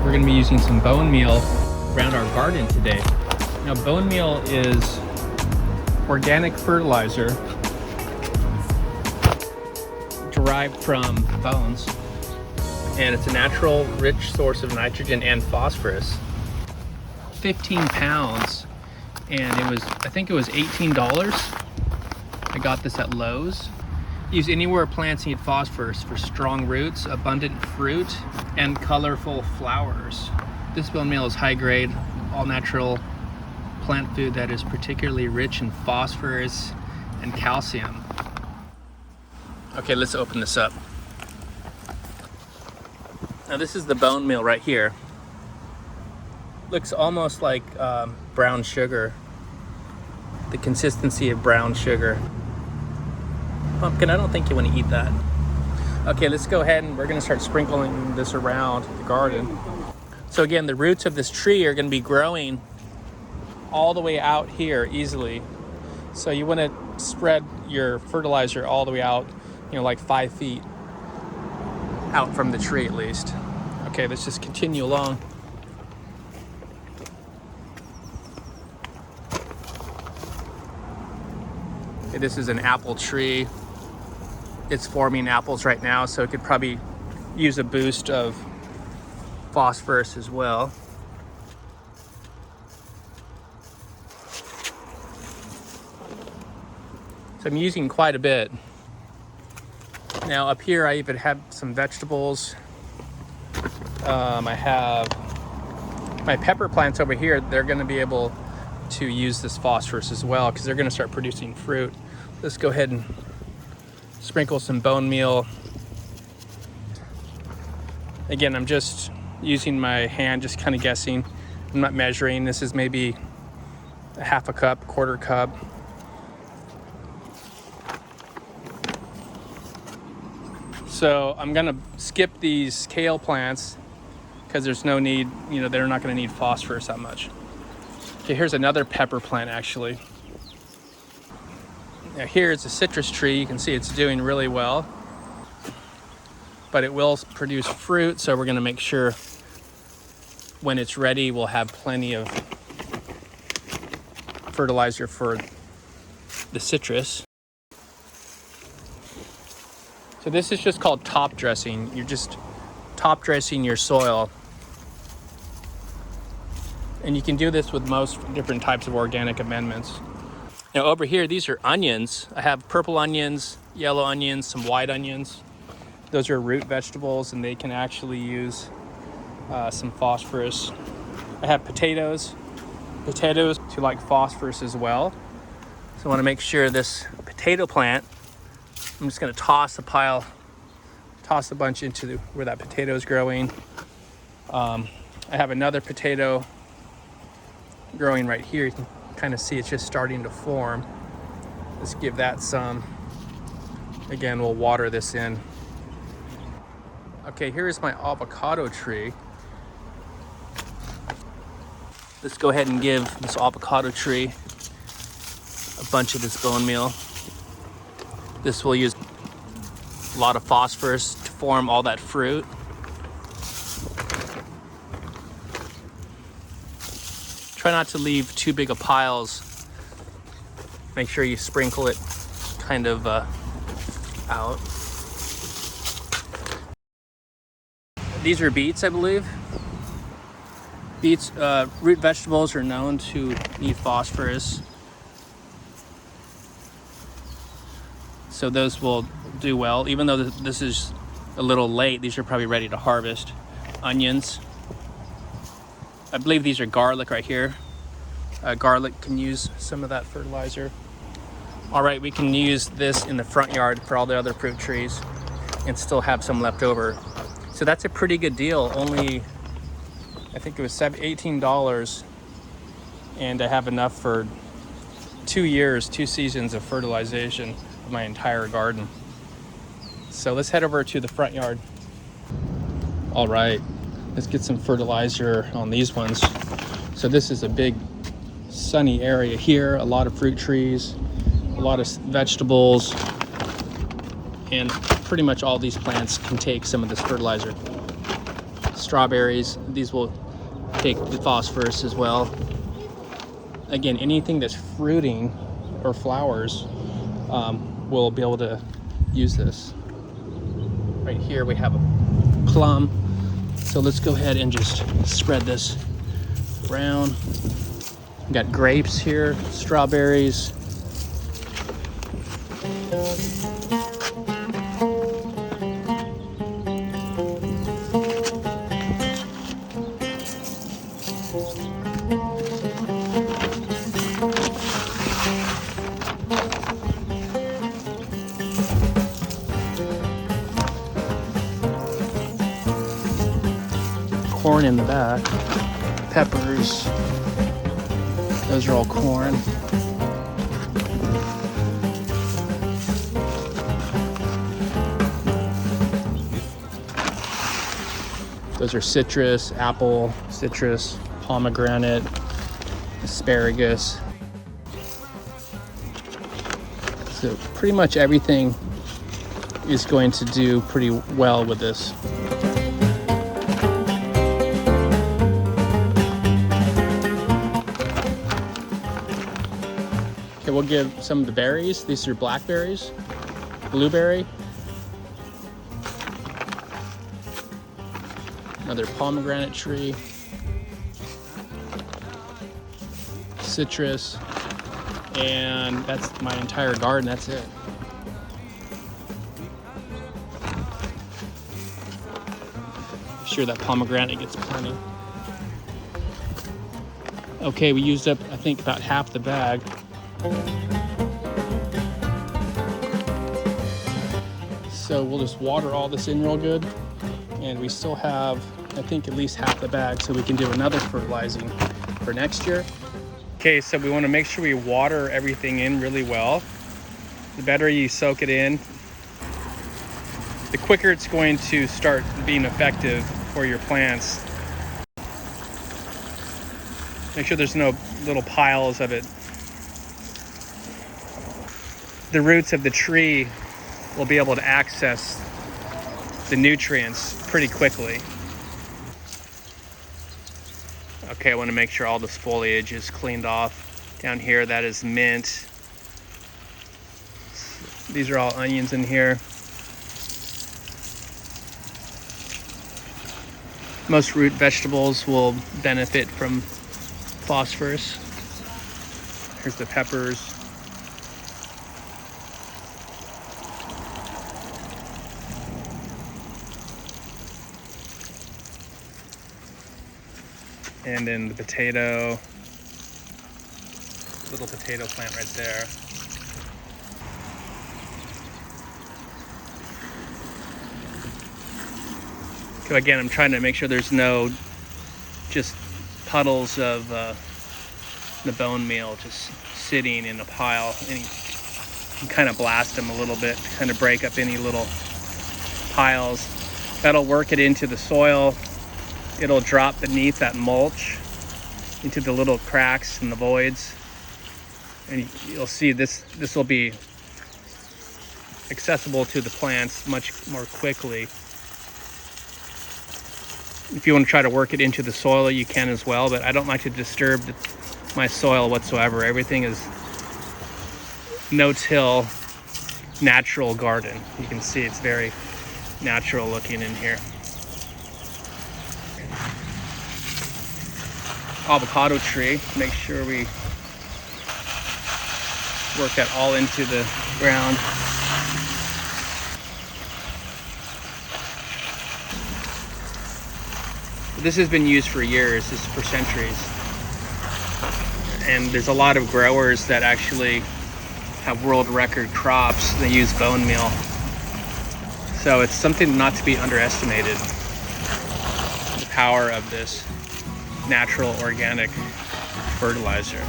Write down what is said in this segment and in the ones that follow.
we're going to be using some bone meal around our garden today. Now, bone meal is organic fertilizer derived from bones, and it's a natural, rich source of nitrogen and phosphorus. 15 pounds, and I think it was $18. I got this at Lowe's. Use anywhere plants need phosphorus for strong roots, abundant fruit, and colorful flowers. This bone meal is high grade, all natural plant food that is particularly rich in phosphorus and calcium. Okay, let's open this up. Now this is the bone meal right here. Looks almost like brown sugar. The consistency of brown sugar. Pumpkin, I don't think you want to eat that. Okay, let's go ahead and we're going to start sprinkling this around the garden. So again, the roots of this tree are going to be growing all the way out here easily. So you want to spread your fertilizer all the way out, like 5 feet out from the tree at least. Okay, let's just continue along. Okay, this is an apple tree. It's forming apples right now, so it could probably use a boost of phosphorus as well. So I'm using quite a bit. Now up here I even have some vegetables. I have my pepper plants over here. They're going to be able to use this phosphorus as well because they're going to start producing fruit. Let's go ahead and sprinkle some bone meal. Again, I'm just using my hand, just kind of guessing. I'm not measuring. This is maybe a half a cup, quarter cup. So I'm gonna skip these kale plants because there's no need, they're not gonna need phosphorus that much. Okay, here's another pepper plant actually. Now here is a citrus tree. You can see it's doing really well, but it will produce fruit. So we're going to make sure when it's ready, we'll have plenty of fertilizer for the citrus. So this is just called top dressing. You're just top dressing your soil. And you can do this with most different types of organic amendments. Now over here, these are onions. I have purple onions, yellow onions, some white onions. Those are root vegetables and they can actually use some phosphorus. I have potatoes. Potatoes to like phosphorus as well. So I want to make sure this potato plant, I'm just going to toss a bunch into where that potato is growing. I have another potato growing right here. You can kind of see it's just starting to form. Let's give that some. Again, we'll water this in. Okay, here is my avocado tree. Let's go ahead and give this avocado tree a bunch of this bone meal. This will use a lot of phosphorus to form all that fruit. Try not to leave too big of piles. Make sure you sprinkle it kind of out. These are beets, I believe. Beets, root vegetables are known to need phosphorus. So those will do well. Even though this is a little late, these are probably ready to harvest. Onions. I believe these are garlic right here. Garlic can use some of that fertilizer. All right, we can use this in the front yard for all the other fruit trees and still have some left over. So that's a pretty good deal. Only, I think it was $18, and I have enough for 2 years, 2 seasons of fertilization of my entire garden. So let's head over to the front yard. All right, let's get some fertilizer on these ones. So this is a big sunny area here, a lot of fruit trees, a lot of vegetables, and pretty much all these plants can take some of this fertilizer. strawberries. These will take the phosphorus as well. Again, anything that's fruiting or flowers will be able to use this. Right here we have a plum. So let's go ahead and just spread this around. We got grapes here, strawberries. Corn in the back, peppers, those are all corn. Those are citrus, apple, citrus, pomegranate, asparagus. So pretty much everything is going to do pretty well with this. Okay, we'll give some of the berries. These are blackberries, blueberry, another pomegranate tree, citrus, and that's my entire garden. That's it. Make sure that pomegranate gets plenty. Okay, we used up, I think, about half the bag. So we'll just water all this in real good, and we still have, I think, at least half the bag, so we can do another fertilizing for next year. Okay, so we want to make sure we water everything in really well. The better you soak it in, the quicker it's going to start being effective for your plants. Make sure there's no little piles of it. The roots of the tree will be able to access the nutrients pretty quickly. Okay, I want to make sure all this foliage is cleaned off. Down here, that is mint. These are all onions in here. Most root vegetables will benefit from phosphorus. Here's the peppers. And then the potato, little potato plant right there. So again, I'm trying to make sure there's no just puddles of the bone meal just sitting in a pile. And you can kind of blast them a little bit to kind of break up any little piles. That'll work it into the soil. It'll drop beneath that mulch into the little cracks and the voids. And you'll see this will be accessible to the plants much more quickly. If you want to try to work it into the soil, you can as well, but I don't like to disturb my soil whatsoever. Everything is no-till, natural garden. You can see it's very natural looking in here. Avocado tree, make sure we work that all into the ground. This has been used for years, this is for centuries. And there's a lot of growers that actually have world record crops. They use bone meal. So it's something not to be underestimated, the power of this natural organic fertilizer.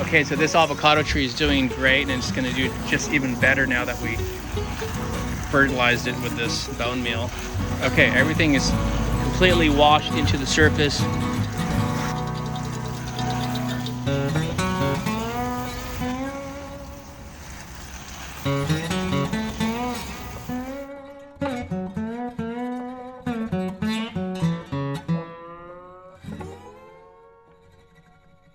Okay, so this avocado tree is doing great, and it's going to do just even better now that we fertilized it with this bone meal. Okay, everything is completely washed into the surface.